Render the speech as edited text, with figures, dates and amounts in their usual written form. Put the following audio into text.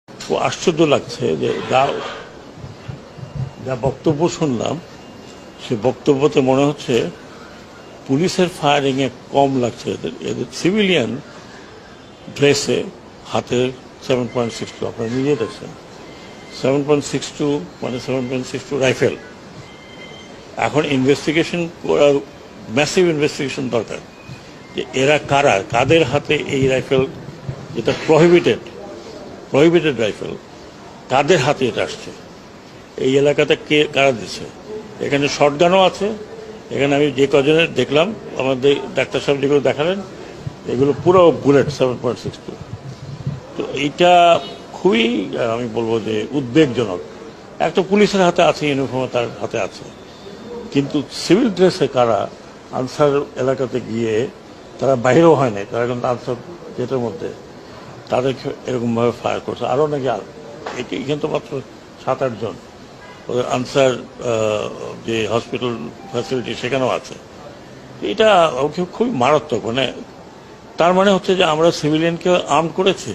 খুব আশ্চর্য লাগছে যে যা যা বক্তব্য শুনলাম সে বক্তব্যতে মনে হচ্ছে পুলিশের ফায়ারিংয়ে কম লাগছে এদের এদের সিভিলিয়ান ড্রেসে হাতে 7.62 আপনারা নিজে দেখছেন 7.62 মানে 7.62 রাইফেল। এখন ইনভেস্টিগেশন করার ম্যাসিভ ইনভেস্টিগেশন দরকার যে এরা কারা, কাদের হাতে এই রাইফেল, যেটা প্রহিবিটেড রাইফেল, কাদের হাতে এটা আসছে, এই এলাকাতে কে কারা দিচ্ছে। এখানে শর্টগানও আছে, এখানে আমি যে কজনের দেখলাম আমাদের ডাক্তার সাহেব যেগুলো দেখালেন এগুলো পুরো বুলেট 7.62। তো এইটা খুবই আমি বলবো যে উদ্বেগজনক। একটা পুলিশের হাতে আছে, ইউনিফর্ম তার হাতে আছে, কিন্তু সিভিল ড্রেসে কারা আনসার এলাকাতে গিয়ে তারা বাইরেও হয় নাই, তারা কিন্তু আনসার গেটের মধ্যে তাদেরকে এরকমভাবে ফায়ার করছে। আরও নাকি এখানে তো মাত্র 7-8 জন, ওদের আনসার যে হসপিটাল ফ্যাসিলিটি সেখানেও আছে। এটা খুবই মারাত্মক। মানে তার মানে হচ্ছে যে আমরা সিভিলিয়ানকে আর্ম করেছি।